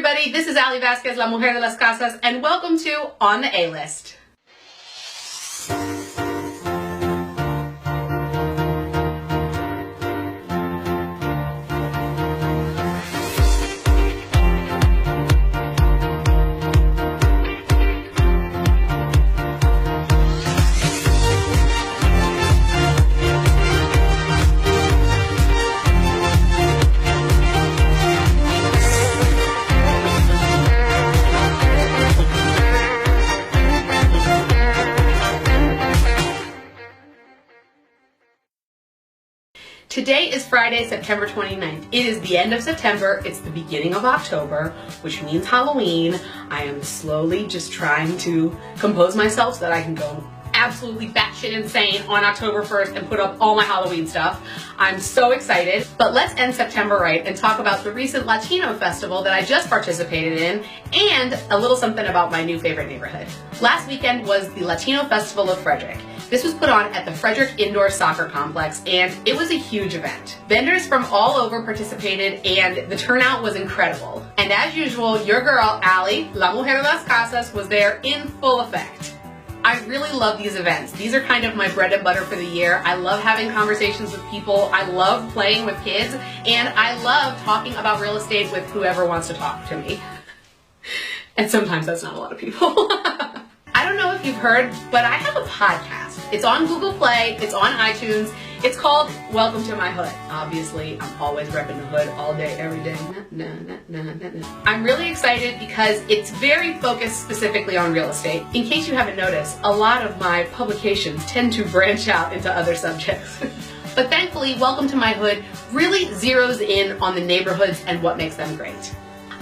everybody, this is Ali Vasquez, La Mujer de las Casas, and welcome to On the A-List. Today is Friday, September 29th. It is the end of September, it's the beginning of October, which means Halloween. I am slowly just trying to compose myself so that I can go absolutely batshit insane on October 1st and put up all my Halloween stuff. I'm so excited. But let's end September right and talk about the recent Latino festival that I just participated in and a little something about my new favorite neighborhood. Last weekend was the Latino Festival of Frederick. This was put on at the Frederick Indoor Soccer Complex, and it was a huge event. Vendors from all over participated, and the turnout was incredible. And as usual, your girl, Ali, La Mujer de las Casas, was there in full effect. I really love these events. These are kind of my bread and butter for the year. I love having conversations with people. I love playing with kids, and I love talking about real estate with whoever wants to talk to me. And sometimes that's not a lot of people. I don't know if you've heard, but I have a podcast. It's on Google Play, it's on iTunes. It's called Welcome to My Hood. Obviously, I'm always repping the hood all day, every day. I'm really excited because it's very focused specifically on real estate. In case you haven't noticed, a lot of my publications tend to branch out into other subjects. But thankfully, Welcome to My Hood really zeroes in on the neighborhoods and what makes them great.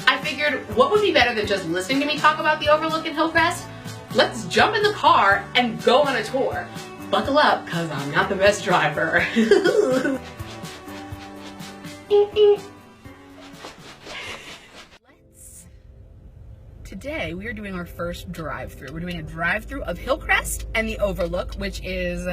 I figured, what would be better than just listening to me talk about the Overlook in Hillcrest? Let's jump in the car and go on a tour. Buckle up, cause I'm not the best driver. Today we are doing our first drive-through. We're doing a drive-through of Hillcrest and the Overlook, which is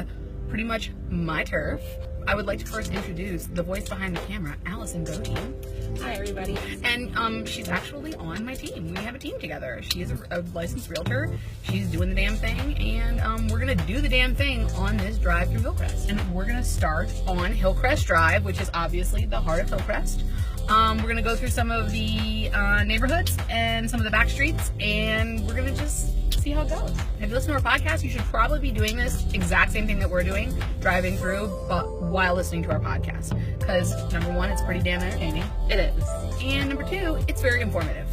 pretty much my turf. I would like to first introduce the voice behind the camera, Allison Godey. Hi, everybody. And she's actually on my team. We have a team together. She is a licensed realtor. She's doing the damn thing, and we're gonna do the damn thing on this drive through Hillcrest. And we're gonna start on Hillcrest Drive, which is obviously the heart of Hillcrest. We're gonna go through some of the neighborhoods and some of the back streets, and we're gonna just see how it goes. If you listen to our podcast, you should probably be doing this exact same thing that we're doing, driving through, but while listening to our podcast. Because number one, it's pretty damn entertaining. It is. And number two, it's very informative.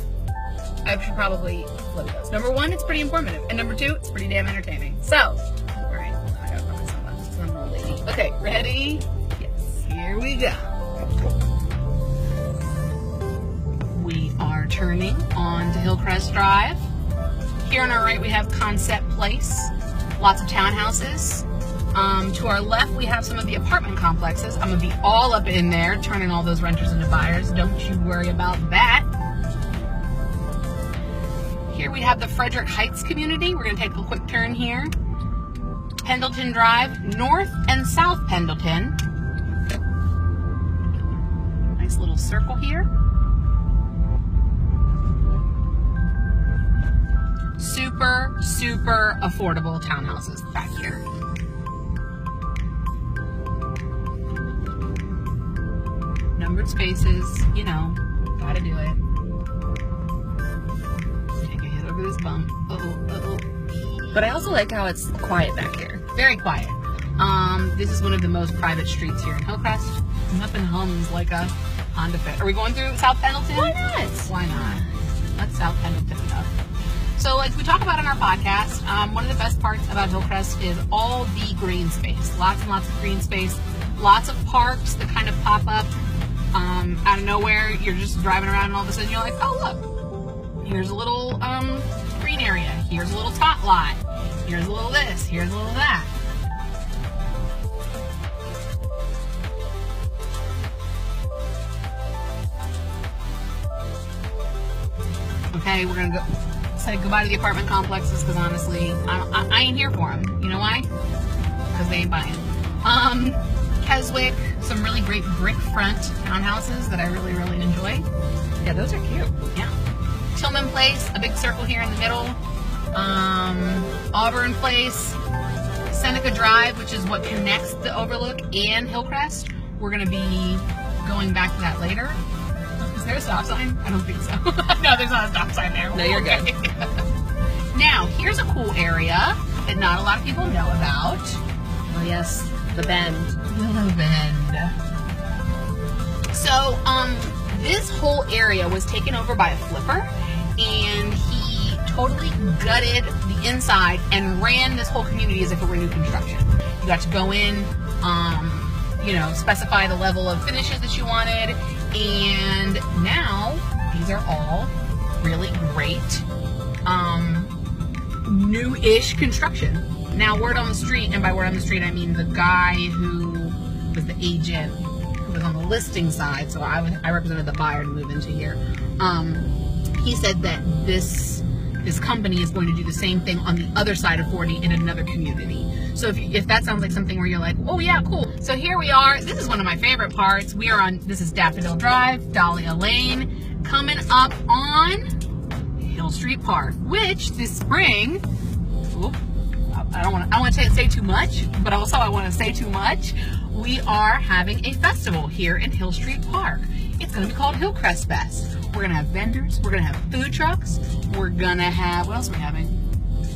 I should probably flip those. Number one, it's pretty informative. And number two, it's pretty damn entertaining. So, all right, I gotta put my sunglasses because I'm an old lady. Okay, ready? Yes, here we go. We are turning on to Hillcrest Drive. Here on our right, we have Concept Place, lots of townhouses. To our left, we have some of the apartment complexes. I'm gonna be all up in there, turning all those renters into buyers. Don't you worry about that. Here we have the Frederick Heights community. We're gonna take a quick turn here. Pendleton Drive, North and South Pendleton. Nice little circle here. Super, super affordable townhouses back here. Numbered spaces, you know, gotta do it. Take a hit over this bump. But I also like how it's quiet back here. Very quiet. This is one of the most private streets here in Hillcrest. Nothing hums like a Honda Fit. Are we going through South Pendleton? Why not? Why not? Let's South Pendleton it up. So like we talk about in our podcast, one of the best parts about Hillcrest is all the green space. Lots and lots of green space. Lots of parks that kind of pop up out of nowhere. You're just driving around and all of a sudden you're like, oh look, here's a little green area. Here's a little tot lot. Here's a little this. Here's a little that. Okay, we're gonna go say goodbye to the apartment complexes because honestly, I ain't here for them. You know why? Because they ain't buying. Keswick, some really great brick front townhouses that I really, really enjoy. Yeah, those are cute. Yeah. Tillman Place, a big circle here in the middle. Auburn Place, Seneca Drive, which is what connects the Overlook and Hillcrest. We're going to be going back to that later. Is there a stop sign? I don't think so. No, there's not a stop sign there. No, you're good. Now, here's a cool area that not a lot of people know about. Oh yes, the Bend. Willow Bend. So, this whole area was taken over by a flipper, and he totally gutted the inside and ran this whole community as if it were new construction. You got to go in, you know, specify the level of finishes that you wanted, and now these are all really great new-ish construction. Now, word on the street, and by word on the street I mean the guy who was the agent who was on the listing side, so I represented the buyer to move into here. He said that this company is going to do the same thing on the other side of 40 in another community. So if that sounds like something where you're like, oh yeah, cool. So here we are. This is one of my favorite parts. We are on, this is Daffodil Drive, Dahlia Lane, coming up on Hill Street Park, which this spring, I don't want to say too much, but also I want to say too much. We are having a festival here in Hill Street Park. It's going to be called Hillcrest Fest. We're going to have vendors. We're going to have food trucks. We're going to have, what else are we having?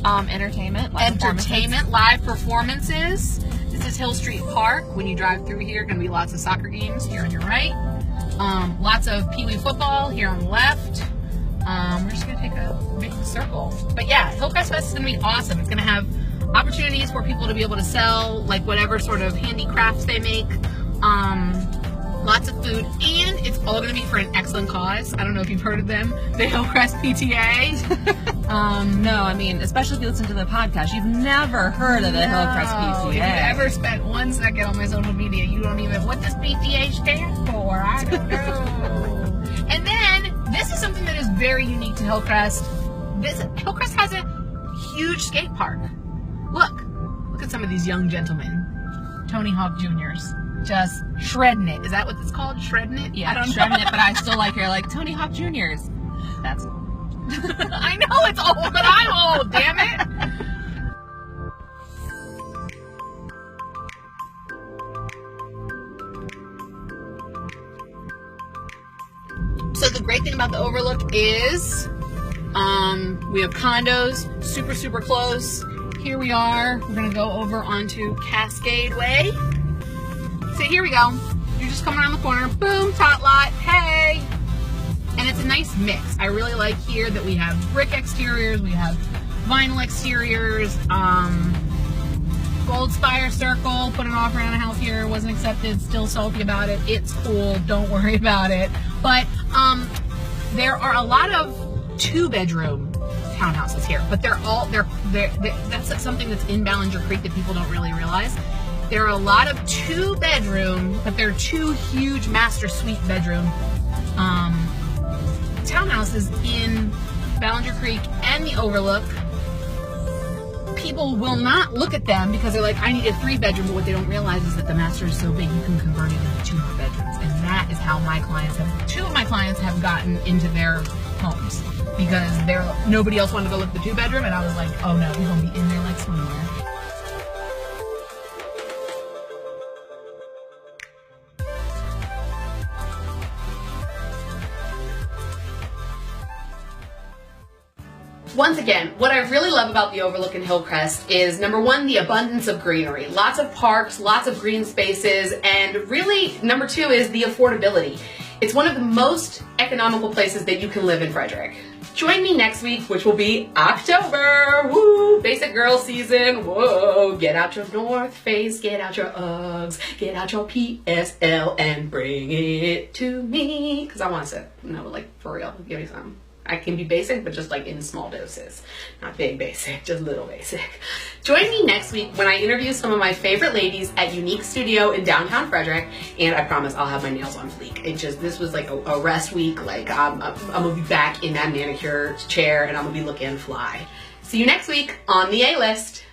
Entertainment, live performances. This is Hill Street Park. When you drive through here, going to be lots of soccer games here on your right. Lots of Pee Wee football here on the left. We're just going to take a big circle. But yeah, Hillcrest Fest is going to be awesome. It's going to have opportunities for people to be able to sell like whatever sort of handicrafts they make. Lots of food, and it's all going to be for an excellent cause. I don't know if you've heard of them, the Hillcrest PTA. No, I mean, especially if you listen to the podcast, you've never heard of the Hillcrest PTA. If you've ever spent 1 second on my social media, you don't even, what does PTA stand for? I don't know. And then, this is something that is very unique to Hillcrest. Hillcrest has a huge skate park. Look at some of these young gentlemen. Tony Hawk Juniors. Just shredding it. Is that what it's called? Shredding it? Yeah, shredding it, but I still like her, like Tony Hawk Juniors. That's old. I know it's old, but I'm old, damn it. So the great thing about the Overlook is we have condos super, super close. Here we are. We're going to go over onto Cascade Way. So here we go. You're just coming around the corner. Boom, tot lot. Hey! And it's a nice mix. I really like here that we have brick exteriors, we have vinyl exteriors, Gold Spire Circle, put an offer on a house here, wasn't accepted, still salty about it. It's cool, don't worry about it. But there are a lot of 2-bedroom townhouses here, but that's something that's in Ballinger Creek that people don't really realize. There are a lot of 2-bedroom, but they're 2 huge master suite bedroom townhouses in Ballinger Creek and the Overlook. People will not look at them because they're like, I need a 3-bedroom, but what they don't realize is that the master is so big you can convert it into 2 more bedrooms. And that is how two of my clients have gotten into their homes, because nobody else wanted to go look at the 2-bedroom, and I was like, oh no, you're gonna be in there like swimwear. Once again, what I really love about the Overlook in Hillcrest is, number one, the abundance of greenery. Lots of parks, lots of green spaces, and really, number 2 is the affordability. It's one of the most economical places that you can live in Frederick. Join me next week, which will be October. Woo! Basic girl season. Whoa! Get out your North Face, get out your Uggs, get out your PSL, and bring it to me. Because I want to, like, for real, give me some. I can be basic, but just like in small doses. Not big basic, just little basic. Join me next week when I interview some of my favorite ladies at Unique Studio in downtown Frederick, and I promise I'll have my nails on fleek. This was like a rest week. Like I'm gonna be back in that manicure chair, and I'm gonna be looking fly. See you next week on the A-List.